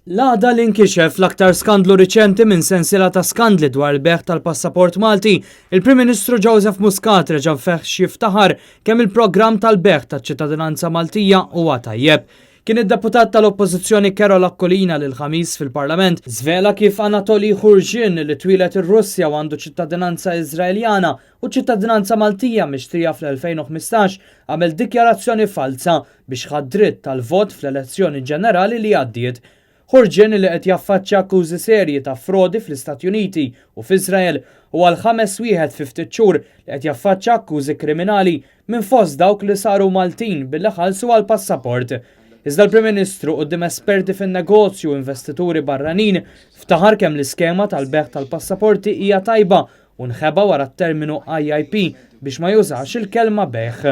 L-għada li nkixef l-aktar skandlu riċenti minn sensiela ta' skandli dwar il-beħ tal-passaport Malti, il-Prim Ministru Joseph Muscat reġa' feħx jiftaħar kemm il-programm tal-beħ taċ-ċittadinanza Maltija huwa tajjeb. Kien id-deputat tal-Oppożizzjoni Kerol Akkolina lil ħamis fil-Parlament żvela kif Anatoli Khurjin li twilet ir-Russja u għandu ċittadinanza Iżraeljana u ċittadinanza Maltija mixtrija fl-2015 għamel dikjarazzjoni falsa biex ħadd dritt tal-vot fl-elezzjoni ġenerali li għaddiet. Khurjin li qed jaffaċċja akkużi serji ta' frodi fl-Istati Uniti u f'Iżrael u għal 5 wieħed fi ftit xhur li qed jaffaċċja akkużi kriminali minn fost dawk li saru Maltin billi ħallsu għal passaport. Iżda l-Prim Ministru quddiem esperti fin-negozju u investituri barranin ftaħar kemm l-iskema tal-beħ tal-passaporti hija tajba u nħeba wara t-terminu IIP biex ma jużax il-kelma beħ.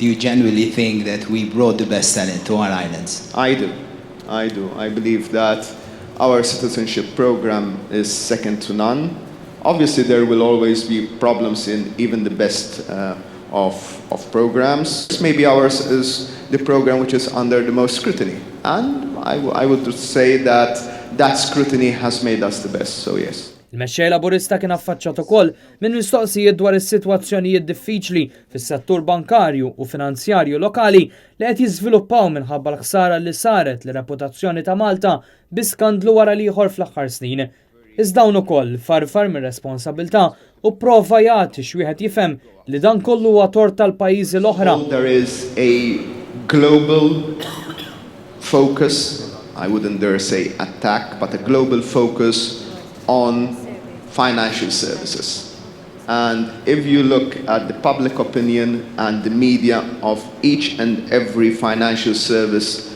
Do you genuinely think that we brought the best talent to our islands? I do. I believe that our citizenship program is second to none. Obviously, there will always be problems in even the best of programs. Maybe ours is the program which is under the most scrutiny. And I would say that that scrutiny has made us the best, so yes. Il-mexxej Laburista kien affaċċat ukoll minn mistoqsijiet dwar is-sitwazzjonijiet diffiċli fis-settur bankarju u finanzjarju lokali li qed jiżviluppaw minħabba l-ħsara li saret li reputazzjoni ta' Malta bi skandlu wara ieħor fl-aħħar snin. Iżda hawn ukoll farfar mir-responsabbiltà u prova jagħti x'wieħed jifhem li dan kollu huwa tort tal-pajjiżi l-oħra. There is a global focus, I wouldn't dare say attack, but a global focus on financial services. And if you look at the public opinion and the media of each and every financial service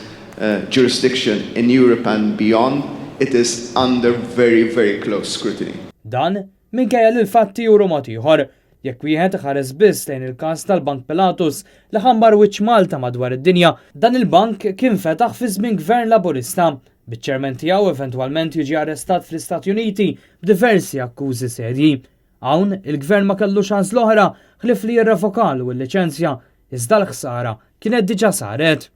jurisdiction in Europe and beyond, it is under very, very close scrutiny. Dan minkejja li l-fatti juru mod ieħor, jekk wieħed ħares biss lejn il-każ tal-Bank Pilatus li ħambar wiċċ Malta madwar id-dinja, dan il-bank kien fetaħ fi żmien Gvern Laburista. Biċ-ċermen tiegħu eventwalment jiġi arrestat fl-Istati Uniti b'diversi akkużi serji. Hawn il-Gvern ma kellux ċans l-oħra ħlif li jirrevokalu l-liċenzja iżda l-ħsara kienet diġà saret.